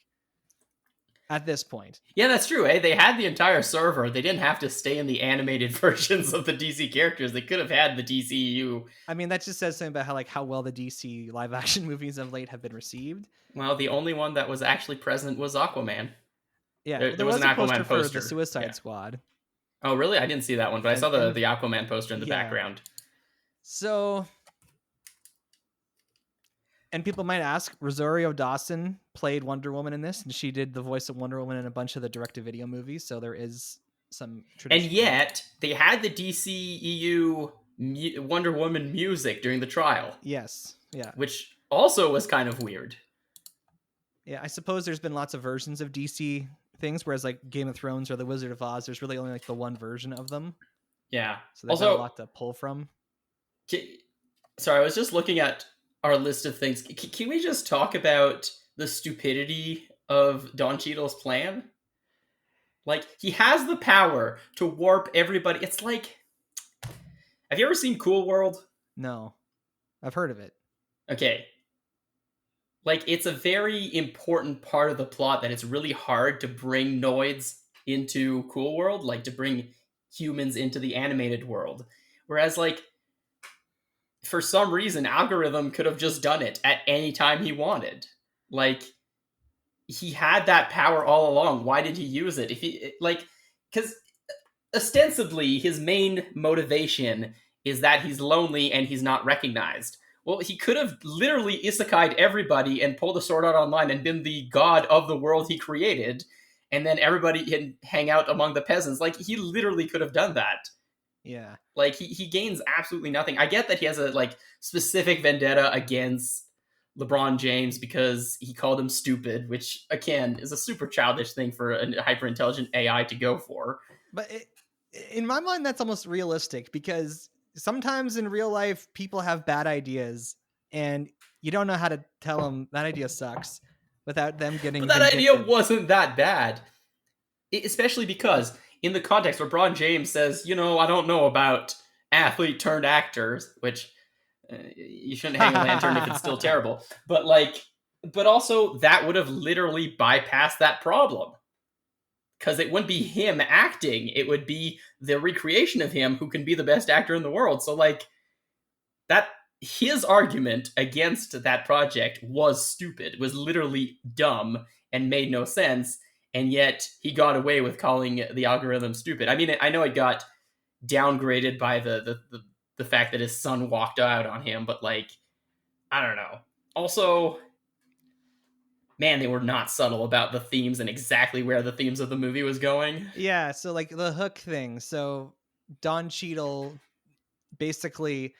at this point. Yeah, that's true. They had the entire server. They didn't have to stay in the animated versions of the DC characters. They could have had the DCU. I mean, that just says something about how well the DC live action movies of late have been received. Well, the only one that was actually present was Aquaman. Yeah, There was was an a poster Aquaman for poster. the Suicide Yeah. Squad. Oh, really? I didn't see that one, but I saw And- the Aquaman poster in the yeah. background. So, and people might ask, Rosario Dawson played Wonder Woman in this, and she did the voice of Wonder Woman in a bunch of the direct-to-video movies, so there is some tradition. And yet, they had the DCEU Wonder Woman music during the trial. Yes, yeah. Which also was kind of weird. Yeah, I suppose there's been lots of versions of DC things, whereas like Game of Thrones or The Wizard of Oz, there's really only like the one version of them. Yeah. So there's not a lot to pull from. Sorry, I was just looking at our list of things. Can we just talk about the stupidity of Don Cheadle's plan? Like, he has the power to warp everybody. It's like... Have you ever seen Cool World? No. I've heard of it. Okay. Like, it's a very important part of the plot that it's really hard to bring Noids into Cool World, like to bring humans into the animated world. Whereas, like, for some reason, Algorithm could have just done it at any time he wanted. Like, he had that power all along. Why did he use it? If he, like, because ostensibly his main motivation is that he's lonely and he's not recognized. Well, he could have literally isekai'd everybody and pulled a sword out online and been the god of the world he created, and then everybody can hang out among the peasants. Like, he literally could have done that. Yeah. Like, he gains absolutely nothing. I get that he has a, like, specific vendetta against LeBron James because he called him stupid, which, again, is a super childish thing for a hyper-intelligent AI to go for. But in my mind, that's almost realistic, because sometimes in real life, people have bad ideas, and you don't know how to tell them that idea sucks without them getting But that vindictive. idea wasn't that bad. Especially because, in the context, LeBron James says, you know, I don't know about athlete turned actors, which you shouldn't hang a lantern if it's still terrible. But, like, but also, that would have literally bypassed that problem. Because it wouldn't be him acting, it would be the recreation of him who can be the best actor in the world. So, like, that his argument against that project was stupid, was literally dumb and made no sense, and yet he got away with calling the algorithm stupid. I mean, I know it got downgraded by the fact that his son walked out on him, but, like, I don't know. Also, man, they were not subtle about the themes and exactly where the themes of the movie was going. Yeah, so like the hook thing. So Don Cheadle basically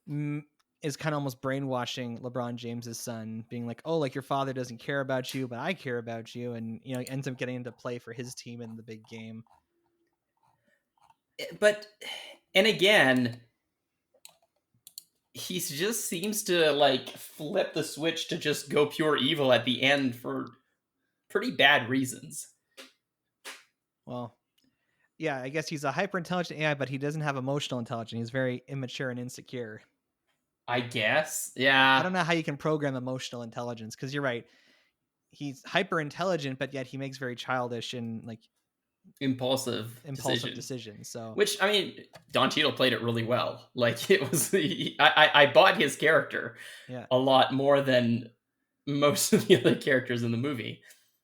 is kind of almost brainwashing LeBron James's son, being like, oh, like your father doesn't care about you, but I care about you. And, you know, he ends up getting into play for his team in the big game. But, and again, he just seems to, like, flip the switch to just go pure evil at the end for pretty bad reasons. Well, yeah, I guess he's a hyper-intelligent AI, but he doesn't have emotional intelligence. He's very immature and insecure. I guess, yeah. I don't know how you can program emotional intelligence, because you're right. He's hyper-intelligent, but yet he makes very childish and, like, impulsive decisions. So, which, I mean, Don Cheadle played it really well. Like, it was I bought his character a lot more than most of the other characters in the movie.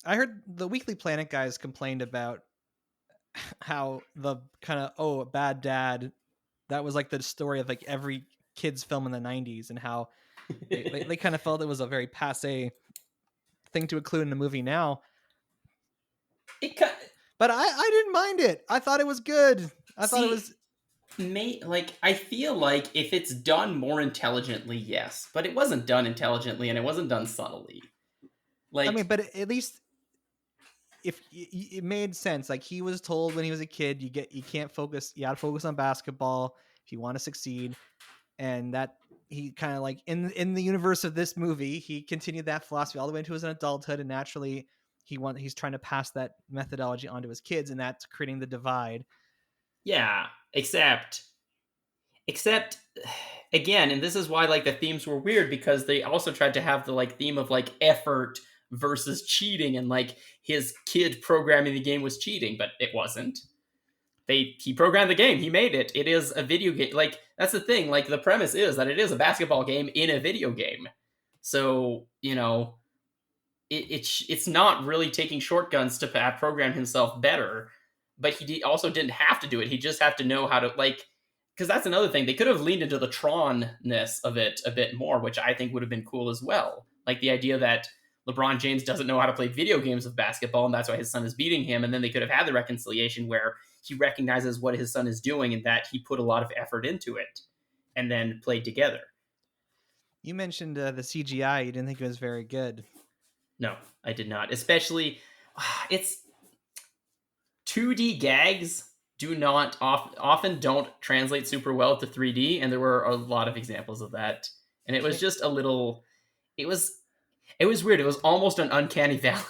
I heard the Weekly Planet guys complained about how the kind of bad dad, that was like the story of like every kid's film in the 90s, and how they kind of felt it was a very passé thing to include in the movie now. But I didn't mind it. I thought it was good. I thought it was... Like, I feel like if it's done more intelligently, yes. But it wasn't done intelligently, and it wasn't done subtly. Like, I mean, but at least if it made sense. Like, he was told when he was a kid, you gotta focus on basketball if you want to succeed. And that he kind of like in the universe of this movie, he continued that philosophy all the way into his adulthood, and naturally he's trying to pass that methodology onto his kids, and that's creating the divide. Yeah, except again, and this is why like the themes were weird, because they also tried to have the like theme of like effort versus cheating, and like his kid programming the game was cheating, but it wasn't. He programmed the game, he made it. It is a video game. Like, that's the thing. Like, the premise is that it is a basketball game in a video game. So, you know, it's not really taking shotguns to program himself better, but he also didn't have to do it. He just have to know how to, like, because that's another thing. They could have leaned into the Tron-ness of it a bit more, which I think would have been cool as well. Like the idea that LeBron James doesn't know how to play video games of basketball, and that's why his son is beating him. And then they could have had the reconciliation where he recognizes what his son is doing and that he put a lot of effort into it, and then played together. You mentioned the CGI. You didn't think it was very good. No, I did not. Especially, it's 2D gags often don't translate super well to 3D, and there were a lot of examples of that. And it was just a little. It was weird. It was almost an uncanny valley.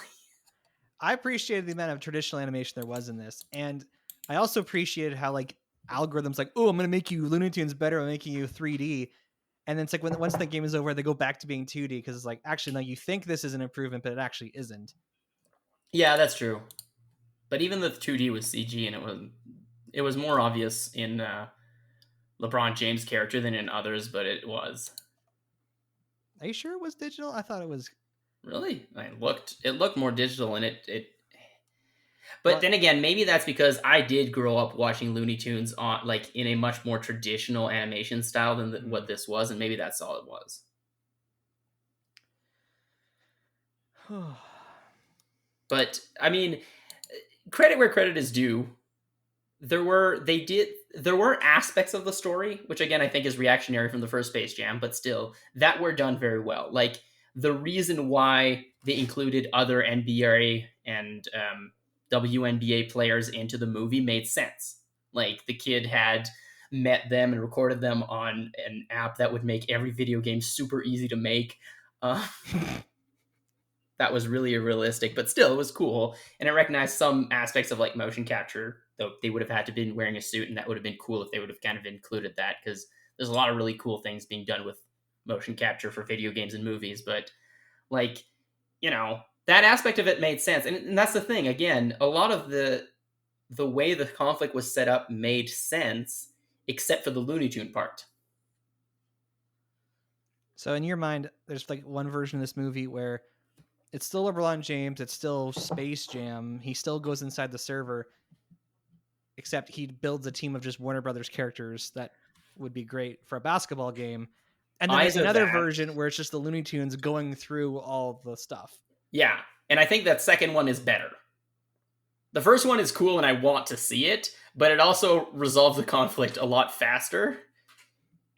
I appreciated the amount of traditional animation there was in this, and I also appreciated how like algorithms like, oh, I'm going to make you Looney Tunes better by making you 3D. And then it's like once the game is over, they go back to being 2D because it's like, actually, no, you think this is an improvement, but it actually isn't. Yeah, that's true. But even the 2D was CG, and it was more obvious in LeBron James' character than in others, but it was. Are you sure it was digital? I thought it was. Really? It looked more digital, and But then again, maybe that's because I did grow up watching Looney Tunes on like in a much more traditional animation style than what this was, and maybe that's all it was. But I mean, credit where credit is due. There were aspects of the story, which again I think is reactionary from the first Space Jam, but still that were done very well. Like the reason why they included other NBA and WNBA players into the movie made sense. Like the kid had met them and recorded them on an app that would make every video game super easy to make. That was really realistic, but still it was cool. And I recognized some aspects of like motion capture, though they would have had to been wearing a suit, and that would have been cool if they would have kind of included that, because there's a lot of really cool things being done with motion capture for video games and movies. But like, you know, that aspect of it made sense. And that's the thing. Again, a lot of the way the conflict was set up made sense, except for the Looney Tune part. So in your mind, there's like one version of this movie where it's still LeBron James, it's still Space Jam, he still goes inside the server, except he builds a team of just Warner Brothers characters that would be great for a basketball game. And then there's another version where it's just the Looney Tunes going through all the stuff. Yeah, and I think that second one is better. The first one is cool and I want to see it, but it also resolves the conflict a lot faster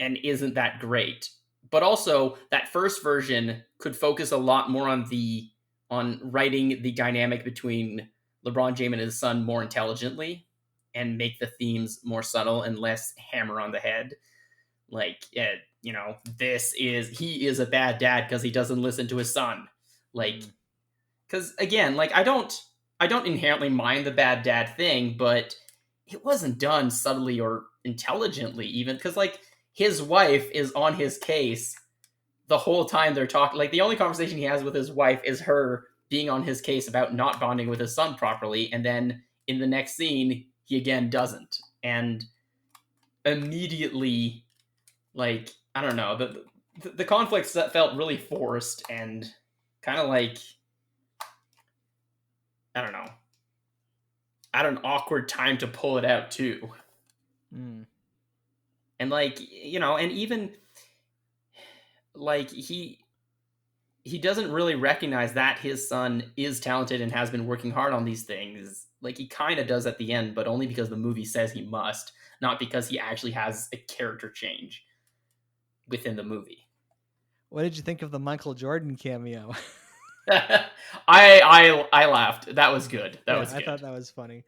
and isn't that great. But also, that first version could focus a lot more on writing the dynamic between LeBron James and his son more intelligently, and make the themes more subtle and less hammer on the head. Like, you know, he is a bad dad because he doesn't listen to his son. Like, because again, like I don't inherently mind the bad dad thing, but it wasn't done subtly or intelligently, even because like his wife is on his case the whole time they're talking. Like the only conversation he has with his wife is her being on his case about not bonding with his son properly, and then in the next scene he again doesn't, and immediately, like, I don't know, the conflicts that felt really forced and kind of like, I don't know, at an awkward time to pull it out too. And like, you know, and even like he doesn't really recognize that his son is talented and has been working hard on these things. Like he kind of does at the end, but only because the movie says he must, not because he actually has a character change within the movie. What did you think of the Michael Jordan cameo? I laughed. That was good. That was good. I thought that was funny.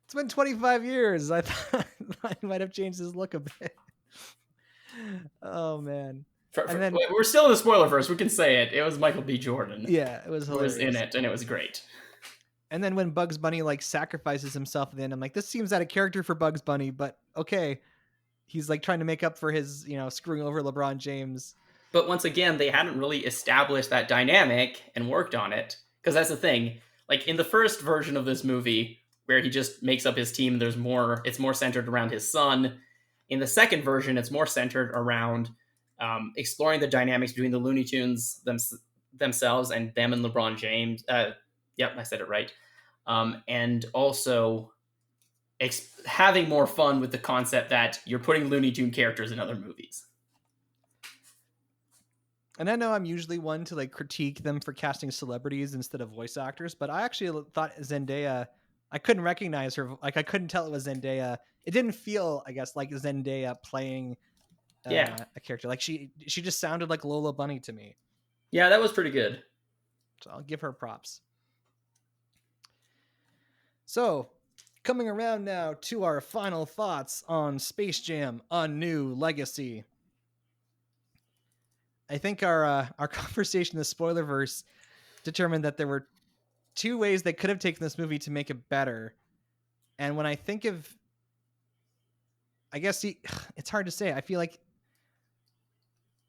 It's been 25 years. I thought I might have changed his look a bit. Oh man. And then we're still in the spoiler verse. We can say it. It was Michael B. Jordan. yeah, it was Who hilarious. was in it, and it was great. And then when Bugs Bunny like sacrifices himself at the end, I'm like, this seems out of character for Bugs Bunny, but okay. He's like trying to make up for his, screwing over LeBron James. But once again, they hadn't really established that dynamic and worked on it. Because that's the thing. Like in the first version of this movie, where he just makes up his team, it's more centered around his son. In the second version, it's more centered around exploring the dynamics between the Looney Tunes themselves and them and LeBron James. Yep, I said it right. And also having more fun with the concept that you're putting Looney Tune characters in other movies. And I know I'm usually one to like critique them for casting celebrities instead of voice actors, but I actually thought Zendaya, I couldn't recognize her. Like I couldn't tell it was Zendaya. It didn't feel, I guess, like Zendaya playing a character. Like she just sounded like Lola Bunny to me. Yeah, that was pretty good. So I'll give her props. So coming around now to our final thoughts on Space Jam: A New Legacy. I think our conversation in the Spoilerverse determined that there were two ways they could have taken this movie to make it better. And when I think of, I guess it's hard to say. I feel like,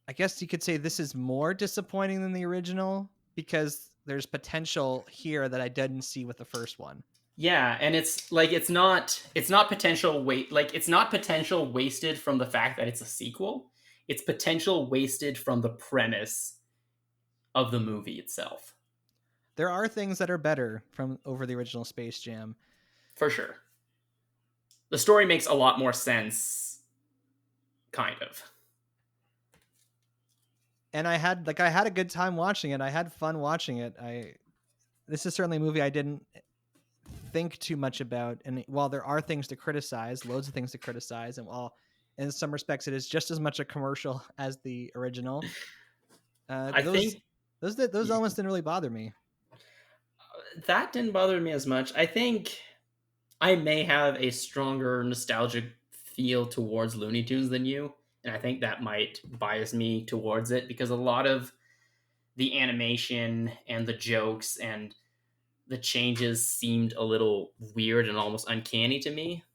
I guess you could say this is more disappointing than the original because there's potential here that I didn't see with the first one. Yeah, and it's not potential it's not potential wasted from the fact that it's a sequel. It's potential wasted from the premise of the movie itself. There are things that are better from over the original Space Jam. For sure. The story makes a lot more sense, kind of. And I had a good time watching it. I had fun watching it. This is certainly a movie I didn't think too much about. And while there are things to criticize, loads of things to criticize, and while in some respects it is just as much a commercial as the original, those elements didn't really bother me. That didn't bother me as much. I think I may have a stronger nostalgic feel towards Looney Tunes than you, and I think that might bias me towards it because a lot of the animation and the jokes and the changes seemed a little weird and almost uncanny to me.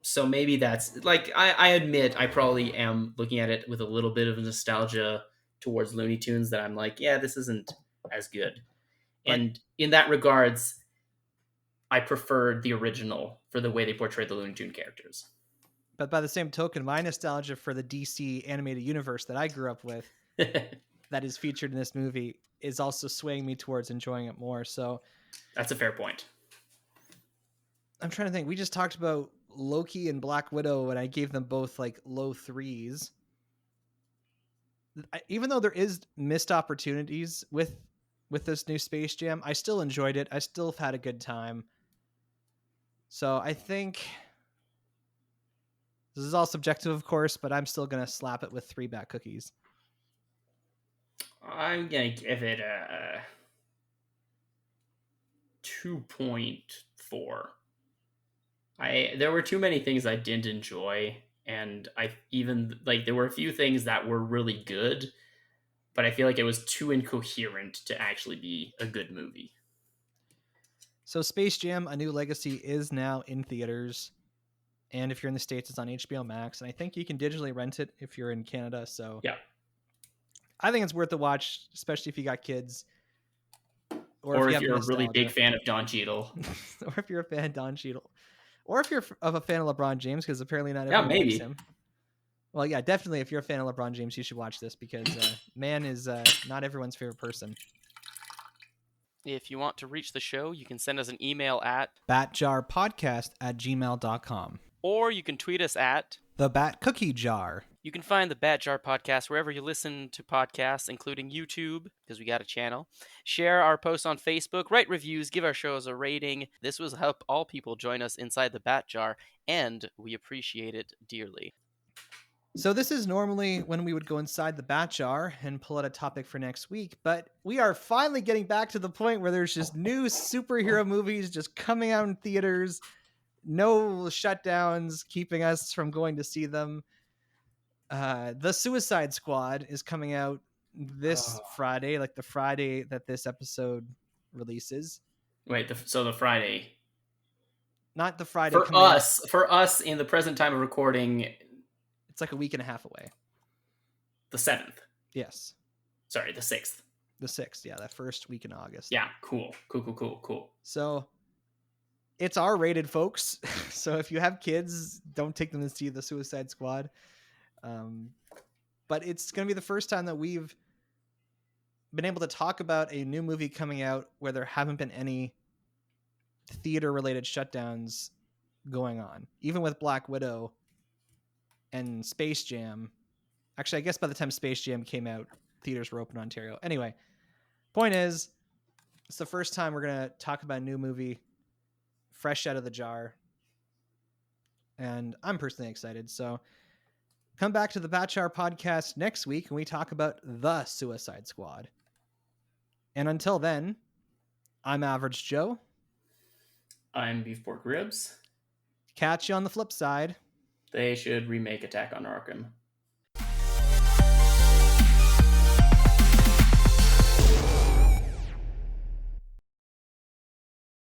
So maybe that's like, I admit I probably am looking at it with a little bit of nostalgia towards Looney Tunes that I'm like, yeah, this isn't as good. And in that regards, I preferred the original for the way they portrayed the Looney Tune characters. But by the same token, my nostalgia for the DC animated universe that I grew up with that is featured in this movie is also swaying me towards enjoying it more. So that's a fair point. I'm trying to think. We just talked about Loki and Black Widow, and I gave them both like low 3s. Even though there is missed opportunities with this new Space Jam, I still enjoyed it. I still had a good time. So I think this is all subjective, of course, but I'm still going to slap it with 3 Bat Cookies. I'm going to give it a 2.4. There were too many things I didn't enjoy, and there were a few things that were really good, but I feel like it was too incoherent to actually be a good movie. So Space Jam: A New Legacy is now in theaters, and if you're in the States, it's on HBO Max, and I think you can digitally rent it if you're in Canada. So yeah, I think it's worth a watch, especially if you got kids. Or if you're a really big fan of Don Cheadle. Or if you're a fan of Don Cheadle. Or if you're a fan of LeBron James, because apparently not everyone likes him. Well, yeah, definitely if you're a fan of LeBron James, you should watch this because man is not everyone's favorite person. If you want to reach the show, you can send us an email at batjarpodcast@gmail.com. Or you can tweet us at The Bat Cookie Jar. You can find the Bat Jar Podcast wherever you listen to podcasts, including YouTube, because we got a channel. Share our posts on Facebook, write reviews, give our shows a rating. This will help all people join us inside the Bat Jar, and we appreciate it dearly. So this is normally when we would go inside the Bat Jar and pull out a topic for next week, but we are finally getting back to the point where there's just new superhero movies just coming out in theaters. No shutdowns keeping us from going to see them. The Suicide Squad is coming out this Friday, like the Friday that this episode releases. Wait, so the Friday. Not the Friday For coming out. For us in the present time of recording, it's like a week and a half away. The 7th. Yes. Sorry, the 6th. The 6th, yeah, that first week in August. Yeah, cool. So it's R-rated, folks. So if you have kids, don't take them to see the Suicide Squad. But it's going to be the first time that we've been able to talk about a new movie coming out where there haven't been any theater-related shutdowns going on. Even with Black Widow and Space Jam. Actually, I guess by the time Space Jam came out, theaters were open in Ontario. Anyway, point is, it's the first time we're going to talk about a new movie fresh out of the jar. And I'm personally excited. So come back to the Batchar podcast next week and we talk about The Suicide Squad. And until then, I'm Average Joe. I'm Beef Pork Ribs. Catch you on the flip side. They should remake Attack on Arkham.